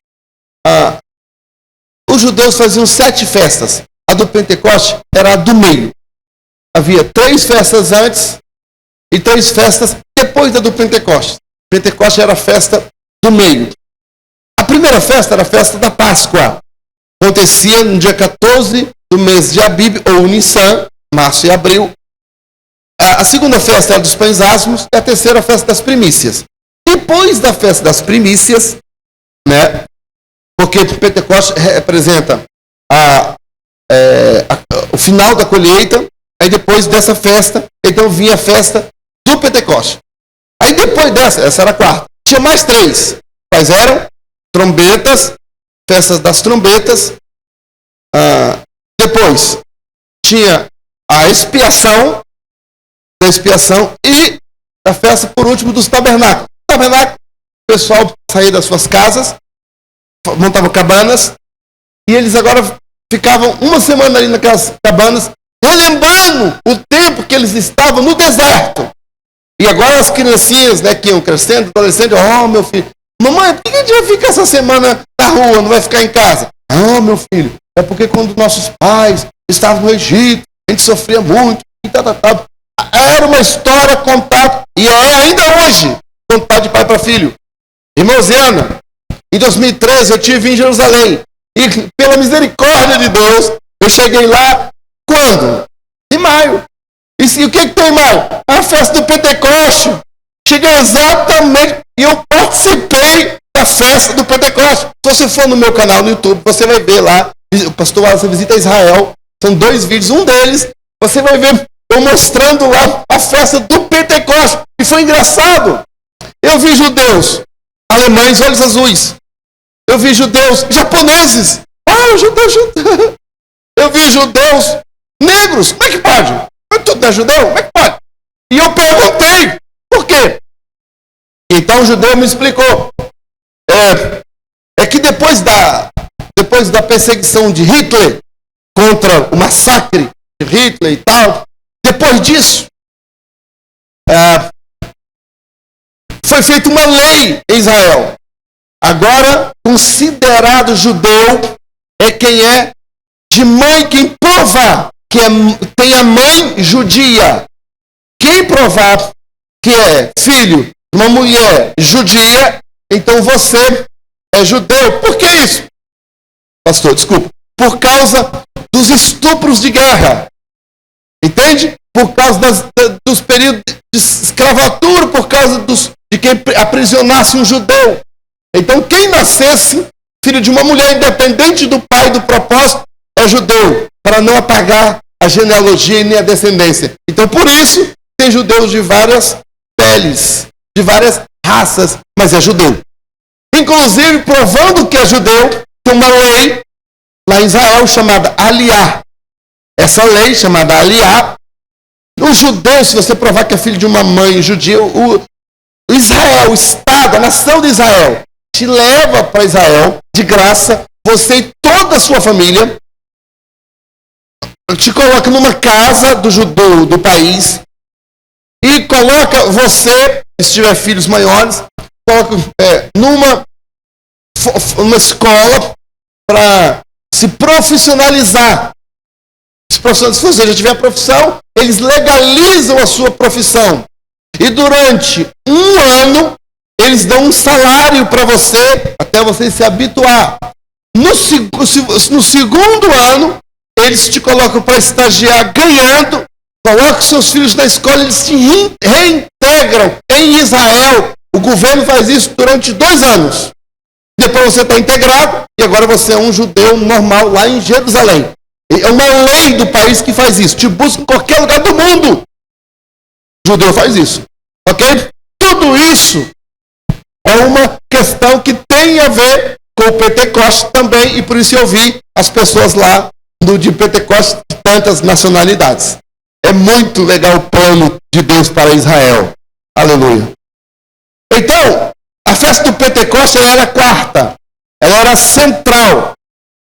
Os judeus faziam 7 festas. A do Pentecostes era a do meio. Havia 3 festas antes e 3 festas depois da do Pentecostes. Pentecostes era a festa do meio. A primeira festa era a festa da Páscoa. Acontecia no dia 14 do mês de Abib, ou Nissan, março e abril. A segunda festa era dos pães asmos e a terceira a festa das primícias. Depois da festa das primícias, né, porque o Pentecostes representa o final da colheita, aí depois dessa festa, então vinha a festa do Pentecostes. Aí depois dessa, essa era a quarta, tinha mais 3. Quais eram? Trombetas, festas das trombetas. Depois tinha a expiação, e a festa, por último, dos tabernáculos. Tabernáculo, o pessoal saía das suas casas, montavam cabanas, e eles agora ficavam uma semana ali naquelas cabanas, relembrando o tempo que eles estavam no deserto. E agora as criancinhas, né, que iam crescendo, adolescentes, meu filho, mamãe, por que a gente vai ficar essa semana na rua, não vai ficar em casa? Meu filho, é porque quando nossos pais estavam no Egito, a gente sofria muito, e tal. Era uma história contada, e é ainda hoje, contada de pai para filho. Irmãoziana, em 2013 eu estive em Jerusalém, e pela misericórdia de Deus, eu cheguei lá, quando? Em maio. E o que tem em maio? A festa do Pentecostes. Cheguei exatamente, e eu participei da festa do Pentecostes. Se você for no meu canal no YouTube, você vai ver lá, o pastor Wallace visita Israel, são 2 vídeos, um deles, você vai ver eu mostrando lá a festa do Pentecostes. E foi engraçado. Eu vi judeus alemães, olhos azuis. Eu vi judeus japoneses. Judeu. Eu vi judeus negros. Como é que pode? Tudo não é judeu? Como é que pode? E eu perguntei, por quê? Então o judeu me explicou. É que depois da perseguição de Hitler, contra o massacre de Hitler e tal, depois disso, foi feita uma lei em Israel. Agora, considerado judeu é quem é de mãe, quem provar que tem a mãe judia. Quem provar que é filho de uma mulher judia, então você é judeu. Por que isso? Pastor, desculpa. Por causa dos estupros de guerra. Entende? Por causa dos períodos de escravatura, por causa de quem aprisionasse um judeu. Então, quem nascesse filho de uma mulher, independente do pai, do propósito, é judeu, para não apagar a genealogia e nem a descendência. Então, por isso, tem judeus de várias peles, de várias raças, mas é judeu. Inclusive, provando que é judeu, tem uma lei lá em Israel chamada Aliá. Essa lei chamada Aliá, o judeu, se você provar que é filho de uma mãe judia, o Israel, o Estado, a nação de Israel, te leva para Israel de graça, você e toda a sua família, te coloca numa casa do judeu do país e coloca você, se tiver filhos maiores, coloca numa escola para se profissionalizar. Se você já tiver a profissão, eles legalizam a sua profissão. E durante um ano, eles dão um salário para você, até você se habituar. No segundo ano, eles te colocam para estagiar ganhando, colocam seus filhos na escola, eles se reintegram em Israel. O governo faz isso durante 2 anos. Depois você está integrado e agora você é um judeu normal lá em Jerusalém. É uma lei do país que faz isso. Te busca em qualquer lugar do mundo. O judeu faz isso. Ok? Tudo isso é uma questão que tem a ver com o Pentecostes também, e por isso eu vi as pessoas lá de Pentecostes de tantas nacionalidades. É muito legal o plano de Deus para Israel. Aleluia. Então, a festa do Pentecostes ela era quarta. Ela era central.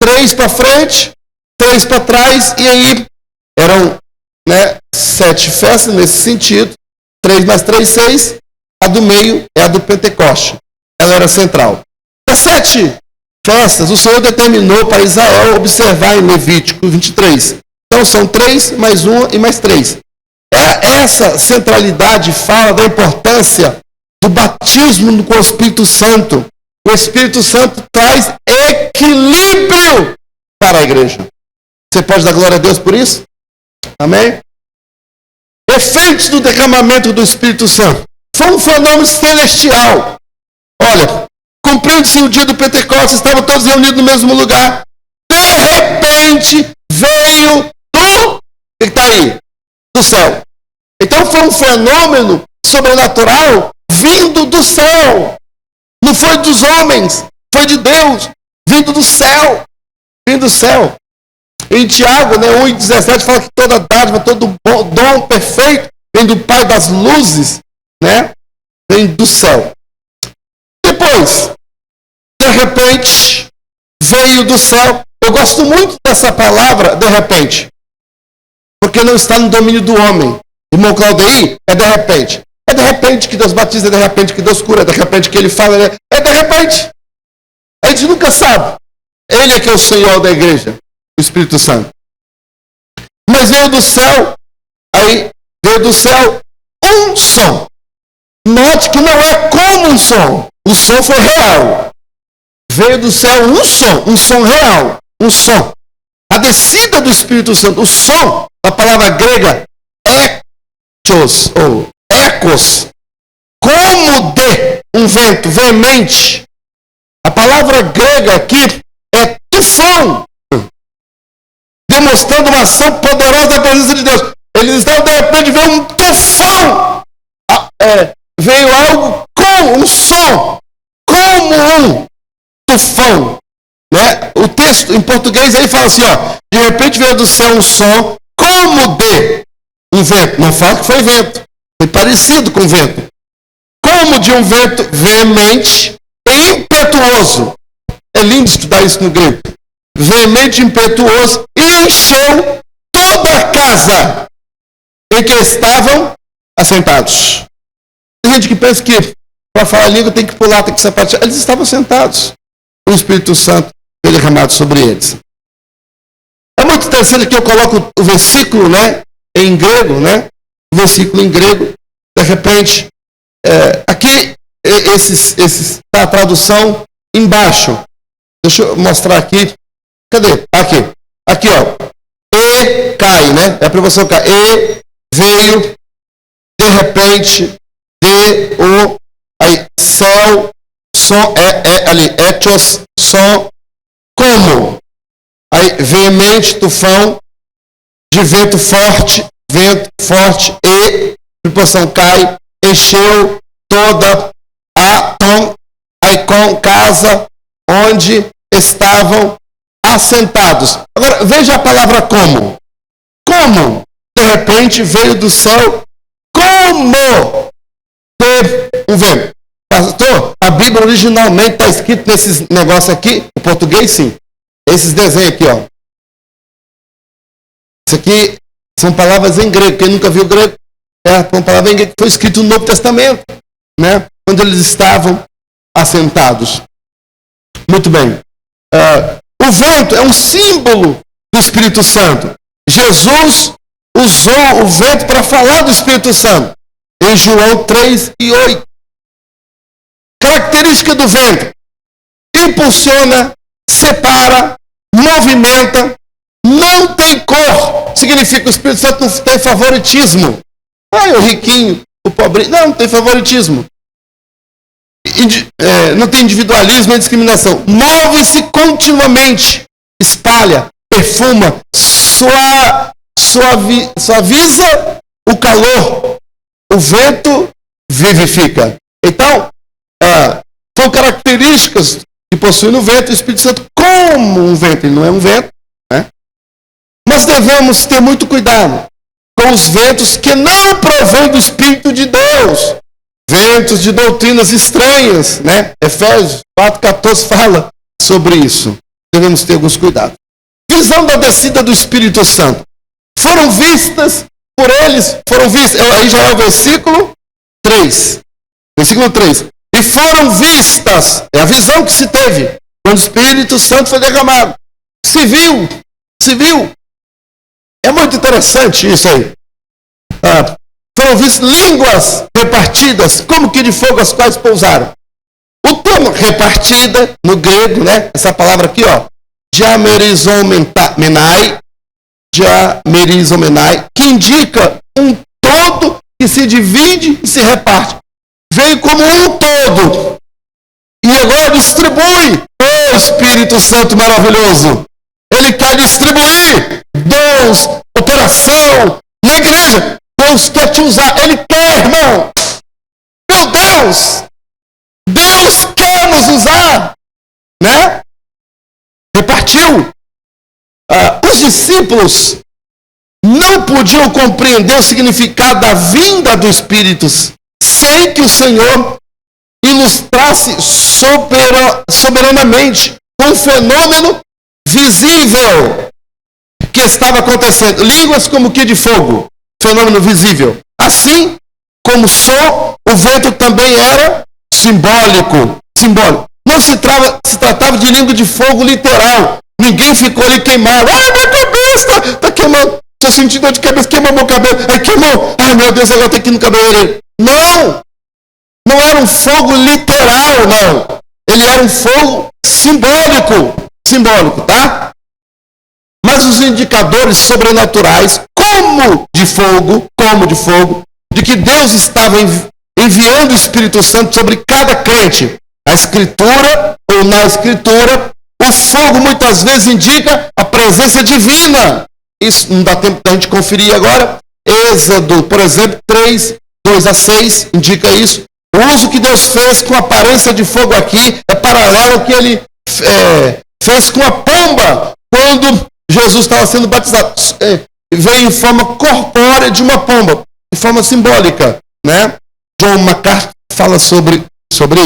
3 para frente, 3 para trás, e aí eram 7 festas nesse sentido. 3 mais 3, 6. A do meio é a do Pentecoste. Ela era central. As 7 festas, o Senhor determinou para Israel observar em Levítico 23. Então são 3 mais 1 e mais 3. Essa centralidade fala da importância do batismo com o Espírito Santo. O Espírito Santo traz equilíbrio para a igreja. Você pode dar glória a Deus por isso? Amém? Efeitos do derramamento do Espírito Santo. Foi um fenômeno celestial. Olha, cumprindo-se o dia do Pentecostes, estavam todos reunidos no mesmo lugar. De repente, veio do... que está aí? Do céu. Então foi um fenômeno sobrenatural vindo do céu. Não foi dos homens, foi de Deus, vindo do céu. Vindo do céu. Em Tiago, 1:17, fala que toda dádiva, todo dom perfeito vem do Pai das luzes, vem do céu. Depois, de repente, veio do céu. Eu gosto muito dessa palavra, de repente, porque não está no domínio do homem. Irmão Claudei, é de repente. É de repente que Deus batiza, é de repente que Deus cura, é de repente que Ele fala, é de repente. A gente nunca sabe. Ele é que é o Senhor da igreja, o Espírito Santo. Mas veio do céu, um som. Note que não é como um som. O som foi real. Veio do céu um som real. Um som. A descida do Espírito Santo, o som, a palavra grega, ekos, ou ecos, como de um vento veemente. A palavra grega aqui é tufão, demonstrando uma ação poderosa da presença de Deus. Eles estavam, de repente, veio um tufão. Veio algo com um som, como um tufão. Né? O texto em português aí fala assim, de repente veio do céu um som como de um vento. Não fala que foi vento, foi parecido com vento. Como de um vento veemente e impetuoso. É lindo estudar isso no grego. Veemente e impetuoso, e encheu toda a casa em que estavam assentados. Tem gente que pensa que para falar a língua tem que pular, tem que sapatear. Eles estavam sentados. O Espírito Santo foi derramado sobre eles. É muito interessante que eu coloco o versículo, né, em grego, né? O versículo em grego. De repente, aqui, a tradução embaixo. Deixa eu mostrar aqui. Cadê? Aqui, E cai, né? É a preposição cai. E veio, de repente, aí, céu, som, ali, etios, som, como. Aí, veemente, tufão, de vento forte, e, preposição cai, encheu toda a com casa, onde estavam assentados. Agora, veja a palavra como. Como, de repente, veio do céu, como teve um vento. Pastor, a Bíblia originalmente está escrito nesses negócios aqui, em português sim. Esses desenhos aqui, Isso aqui são palavras em grego. Quem nunca viu grego, uma palavra em grego que foi escrito no Novo Testamento, né? Quando eles estavam assentados. Muito bem. O vento é um símbolo do Espírito Santo. Jesus usou o vento para falar do Espírito Santo. Em João 3:8. Característica do vento: impulsiona, separa, movimenta, não tem cor. Significa que o Espírito Santo não tem favoritismo. O riquinho, o pobrinho. Não tem favoritismo. Não tem individualismo nem discriminação. Move-se continuamente. Espalha, perfuma, suaviza o calor. O vento vivifica. Então, são características que possuem no vento. O Espírito Santo como um vento. Ele não é um vento, né? Nós devemos ter muito cuidado com os ventos que não provêm do Espírito de Deus. Ventos de doutrinas estranhas, né? Efésios 4:14 fala sobre isso. Devemos ter alguns cuidados. Visão da descida do Espírito Santo. Foram vistas por eles, aí já é o versículo 3. Versículo 3. E foram vistas, é a visão que se teve, quando o Espírito Santo foi derramado. Se viu. É muito interessante isso aí. Foram vistas línguas repartidas, como que de fogo, as quais pousaram. O termo repartida, no grego, né? Essa palavra aqui, diamerizomenai, que indica um todo que se divide e se reparte. Veio como um todo. E agora distribui. O Espírito Santo maravilhoso. Ele quer distribuir dons, operação na igreja. Deus quer te usar. Ele quer, irmão. Meu Deus. Deus quer nos usar. Né? Repartiu. Os discípulos não podiam compreender o significado da vinda do Espírito sem que o Senhor ilustrasse soberanamente um fenômeno visível que estava acontecendo. Línguas como que de fogo, fenômeno visível. Assim como o som, o vento também era simbólico. Não se tratava de língua de fogo literal. Ninguém ficou ali queimado. Ai, minha cabeça está queimando. Estou sentindo dor de cabeça, queimou meu cabelo. Ai, queimou. Ai, meu Deus, agora tem que ir no cabeleireiro. Não era um fogo literal, não. Ele era um fogo simbólico, tá? Mas os indicadores sobrenaturais, como de fogo, de que Deus estava enviando o Espírito Santo sobre cada crente. A Escritura, ou na Escritura, o fogo muitas vezes indica a presença divina. Isso não dá tempo da gente conferir agora. Êxodo, por exemplo, 3, 2 a 6, indica isso. O uso que Deus fez com a aparência de fogo aqui é paralelo ao que ele fez com a pomba quando Jesus estava sendo batizado. Veio em forma corpórea de uma pomba, de forma simbólica, né? John MacArthur fala sobre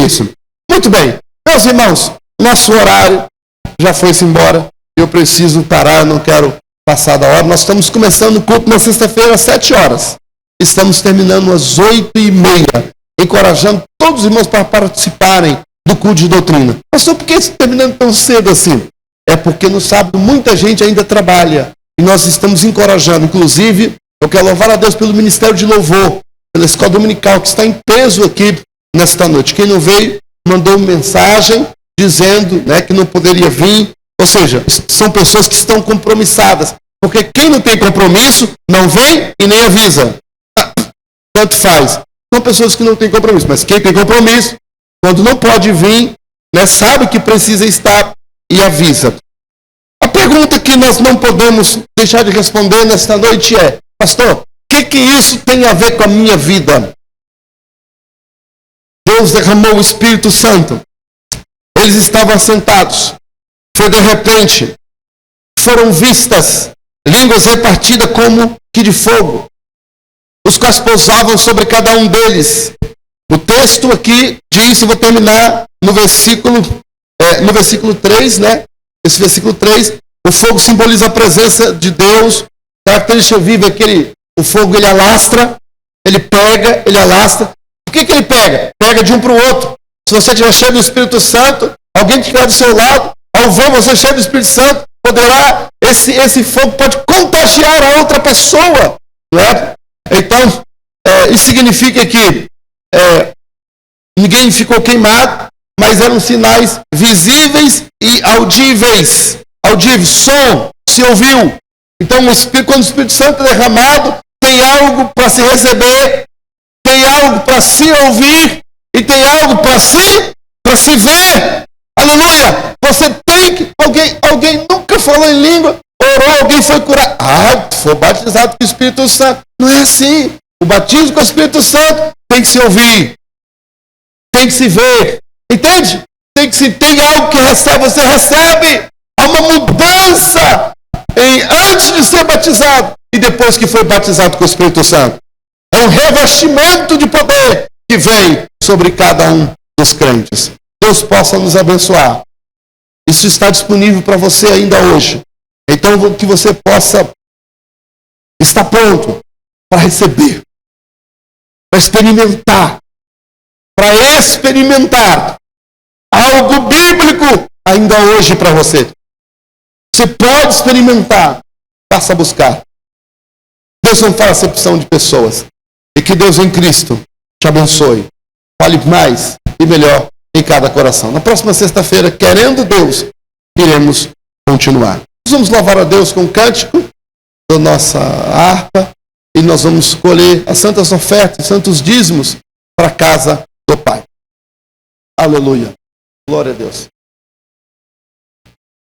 isso. Muito bem, meus irmãos, nosso horário já foi-se embora. Eu preciso parar, não quero passar da hora. Nós estamos começando o culto na sexta-feira às 7 horas. Estamos terminando às 8h30, encorajando todos os irmãos para participarem do culto de doutrina. Pastor, por que está terminando tão cedo assim? É porque no sábado muita gente ainda trabalha. E nós estamos encorajando. Inclusive, eu quero louvar a Deus pelo Ministério de Louvor, pela Escola Dominical, que está em peso aqui nesta noite. Quem não veio, mandou mensagem dizendo, né, que não poderia vir. Ou seja, são pessoas que estão compromissadas. Porque quem não tem compromisso, não vem e nem avisa. Tanto faz. São pessoas que não têm compromisso. Mas quem tem compromisso, quando não pode vir, né, sabe que precisa estar e avisa. A pergunta que nós não podemos deixar de responder nesta noite é: pastor, o que isso tem a ver com a minha vida? Deus derramou o Espírito Santo. Eles estavam assentados. Foi de repente, foram vistas línguas repartidas como que de fogo, os quais pousavam sobre cada um deles. O texto aqui diz, eu vou terminar no versículo 3, né? Esse versículo 3, o fogo simboliza a presença de Deus. Característica viva é que o fogo ele alastra, ele pega, ele alastra. Por que ele pega? Pega de um para o outro. Se você estiver cheio do Espírito Santo, alguém que estiver do seu lado, ao ver você cheio do Espírito Santo, poderá, esse fogo pode contagiar a outra pessoa. Né? Então, isso significa que ninguém ficou queimado, mas eram sinais visíveis e audíveis. Audível, som, se ouviu. Então, quando o Espírito Santo é derramado, tem algo para se receber, tem algo para se ouvir e tem algo para se ver. Aleluia! Você tem que... Alguém nunca falou em língua, orou, alguém foi curado. Foi batizado com o Espírito Santo. Não é assim. O batismo com o Espírito Santo tem que se ouvir, tem que se ver. Entende? Tem algo que você recebe. Há uma mudança antes de ser batizado e depois que foi batizado com o Espírito Santo. É um revestimento de poder que vem sobre cada um dos crentes. Deus possa nos abençoar. Isso está disponível para você ainda hoje. Então, que você possa estar pronto para receber, para experimentar algo bíblico ainda hoje para você. Você pode experimentar, passa a buscar. Deus não faz acepção de pessoas. E que Deus em Cristo te abençoe. Fale mais e melhor em cada coração. Na próxima sexta-feira, querendo Deus, iremos continuar. Nós vamos louvar a Deus com um cântico da nossa harpa e nós vamos escolher as santas ofertas, santos dízimos para a casa do Pai. Aleluia. Glória a Deus.